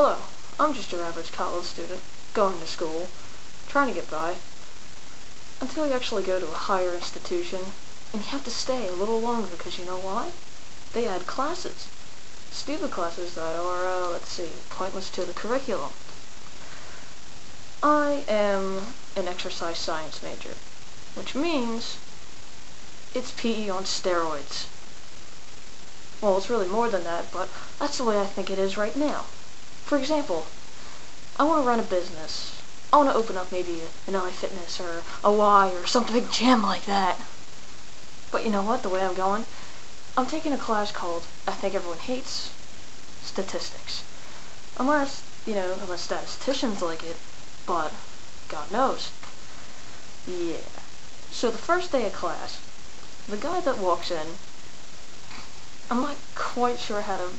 Hello, I'm just your average college student, going to school, trying to get by, until you actually go to a higher institution, and you have to stay a little longer because you know why? They add classes. Stupid classes that are, pointless to the curriculum. I am an exercise science major, which means it's PE on steroids. Well, it's really more than that, but that's the way I think it is right now. For example, I want to run a business. I want to open up maybe an iFitness or a Y or some big gym like that. But you know what, the way I'm going? I'm taking a class called, I think everyone hates, statistics. Unless statisticians like it, but God knows. Yeah. So the first day of class, the guy that walks in, I'm not quite sure how to,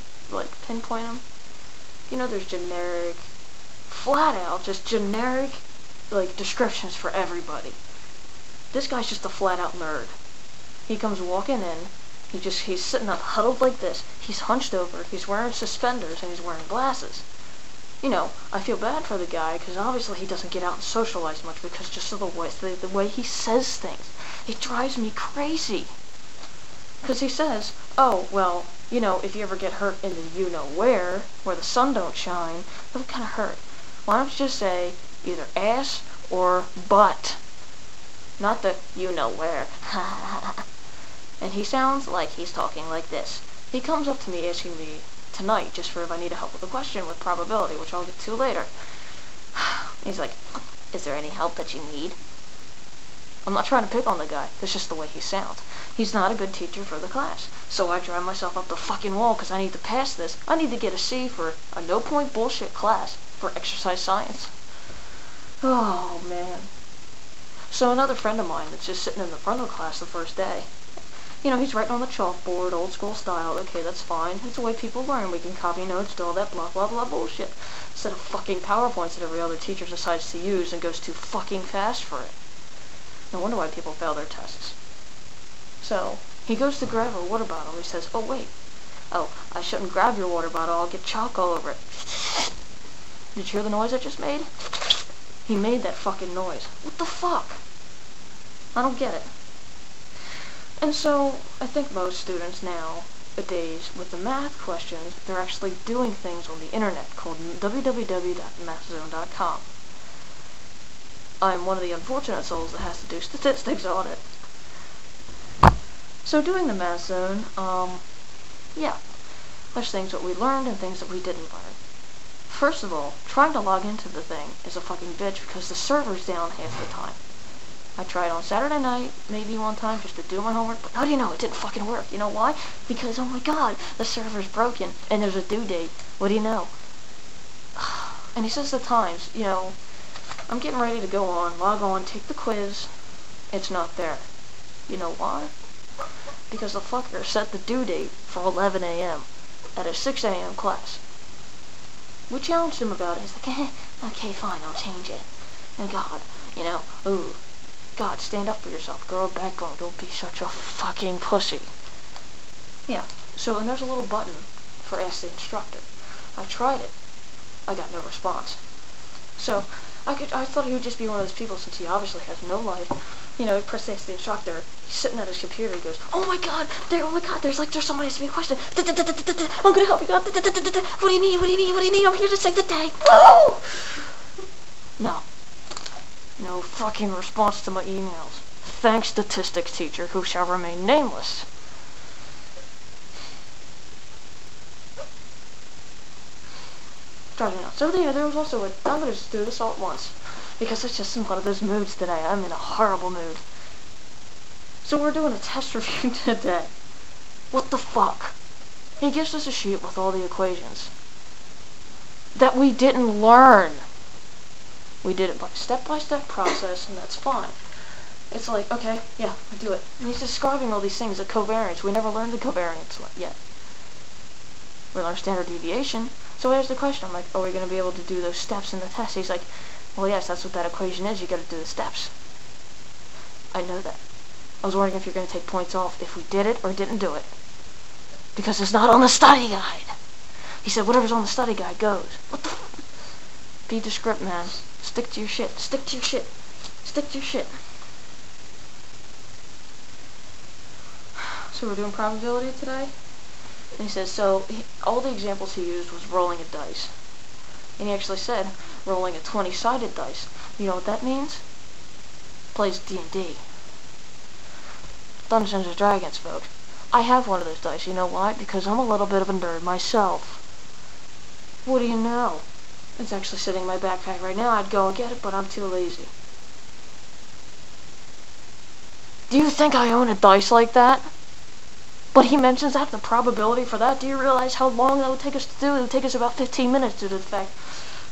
pinpoint him. You know, there's generic, flat out, just generic, descriptions for everybody. This guy's just a flat out nerd. He comes walking in, he's sitting up huddled like this, he's hunched over, he's wearing suspenders, and he's wearing glasses. You know, I feel bad for the guy, because obviously he doesn't get out and socialize much, because just of the way he says things. It drives me crazy. Because he says, oh, well, if you ever get hurt in the you-know-where the sun don't shine, that'll kind of hurt. Why don't you just say either ass or butt? Not the you-know-where. And he sounds like he's talking like this. He comes up to me asking me tonight just for if I need help with a question with probability, which I'll get to later. He's like, is there any help that you need? I'm not trying to pick on the guy. That's just the way he sounds. He's not a good teacher for the class. So I drive myself up the fucking wall because I need to pass this. I need to get a C for a no-point bullshit class for exercise science. Oh, man. So another friend of mine that's just sitting in the front of the class the first day, he's writing on the chalkboard, old school style. Okay, that's fine. It's the way people learn. We can copy notes, do all that blah, blah, blah bullshit. Instead of fucking PowerPoints that every other teacher decides to use and goes too fucking fast for it. No wonder why people fail their tests. So, he goes to grab a water bottle. He says, oh, wait. Oh, I shouldn't grab your water bottle. I'll get chalk all over it. Did you hear the noise I just made? He made that fucking noise. What the fuck? I don't get it. And so, I think most students nowadays, with the math questions, they're actually doing things on the internet called www.mathzone.com. I'm one of the unfortunate souls that has to do statistics on it. So doing the Math Zone, there's things that we learned and things that we didn't learn. First of all, trying to log into the thing is a fucking bitch because the server's down half the time. I tried on Saturday night, maybe one time, just to do my homework, but how do you know it didn't fucking work? You know why? Because, oh my god, the server's broken, and there's a due date. What do you know? And he says the times, I'm getting ready to go on, log on, take the quiz. It's not there. You know why? Because the fucker set the due date for 11 a.m. at a 6 a.m. class. We challenged him about it. He's like, okay, fine, I'll change it. And God, God, stand up for yourself. Grow a backbone. Don't be such a fucking pussy. Yeah, so, and there's a little button for Ask the Instructor. I tried it. I got no response. So, I thought he would just be one of those people since he obviously has no life. He press Ask the Instructor. He's sitting at his computer. He goes, oh my god, there's somebody asking me a question. I'm gonna help you out. What do you need? I'm here to save the day. Woo! No fucking response to my emails. Thanks, statistics teacher, who shall remain nameless. So there was also I'm gonna just do this all at once. Because it's just one of those moods today. I'm in a horrible mood. So we're doing a test review today. What the fuck? He gives us a sheet with all the equations that we didn't learn. We did it by step-by-step process, and that's fine. It's like, okay, yeah, I do it. And he's describing all these things, the covariance. We never learned the covariance yet. We learned standard deviation. So here's the question. I'm like, are we going to be able to do those steps in the test? He's like, well, yes, that's what that equation is. You got to do the steps. I know that. I was wondering if you're going to take points off if we did it or didn't do it. Because it's not on the study guide. He said, whatever's on the study guide goes. What the f? Be the script, man. Stick to your shit. Stick to your shit. Stick to your shit. So we're doing probability today? And he says, all the examples he used was rolling a dice. And he actually said, rolling a 20-sided dice. You know what that means? Plays D&D. Dungeons and Dragons, folks. I have one of those dice. You know why? Because I'm a little bit of a nerd myself. What do you know? It's actually sitting in my backpack right now. I'd go and get it, but I'm too lazy. Do you think I own a dice like that? But he mentions that, the probability for that. Do you realize how long that would take us to do? It would take us about 15 minutes to do the fact.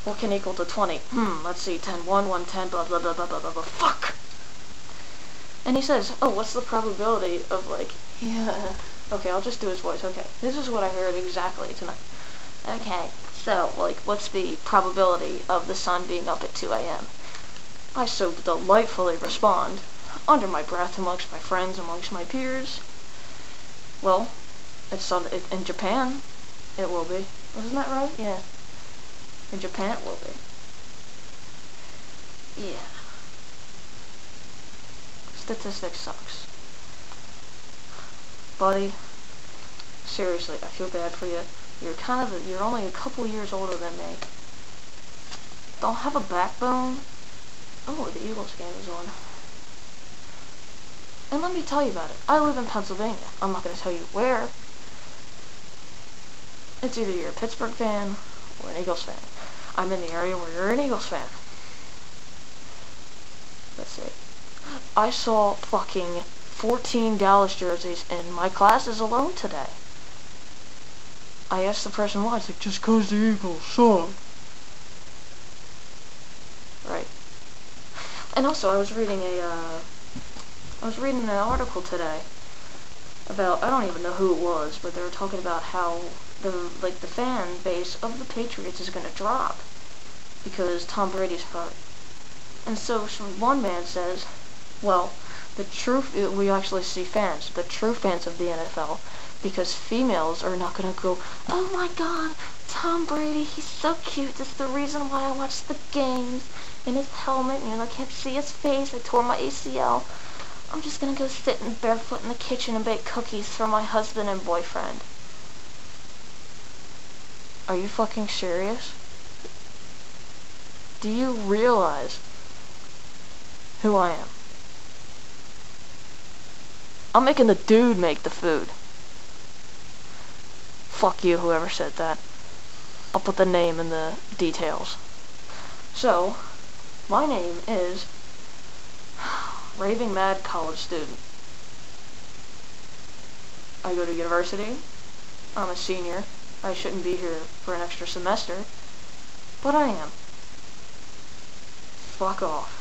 What can equal to 20? Let's see. 10, 1, 1, 10, blah, blah, blah, blah, blah, blah, blah. Fuck! And he says, oh, what's the probability of, like, yeah. Okay, I'll just do his voice. Okay, this is what I heard exactly tonight. Okay, so, like, what's the probability of the sun being up at 2 a.m.? I so delightfully respond, under my breath, amongst my friends, amongst my peers. Well, it's in Japan, it will be. Wasn't that right? Yeah. In Japan, it will be. Yeah. Statistics sucks. Buddy, seriously, I feel bad for you. You're only a couple years older than me. Don't have a backbone. Oh, the Eagles game is on. And let me tell you about it. I live in Pennsylvania. I'm not going to tell you where. It's either you're a Pittsburgh fan or an Eagles fan. I'm in the area where you're an Eagles fan. Let's see. I saw fucking 14 Dallas jerseys in my classes alone today. I asked the person why. It's like, just 'cause the Eagles suck. Right. And also, I was reading an article today about, I don't even know who it was, but they were talking about how the fan base of the Patriots is going to drop because Tom Brady's hurt. And so one man says, well, we actually see fans, the true fans of the NFL, because females are not going to go, oh my god, Tom Brady, he's so cute, that's the reason why I watch the games, in his helmet, I can't see his face, I tore my ACL. I'm just gonna go sit barefoot in the kitchen and bake cookies for my husband and boyfriend. Are you fucking serious? Do you realize who I am? I'm making the dude make the food. Fuck you, whoever said that. I'll put the name in the details. So, my name is Raving Mad College Student. I go to university. I'm a senior. I shouldn't be here for an extra semester, but I am. Fuck off.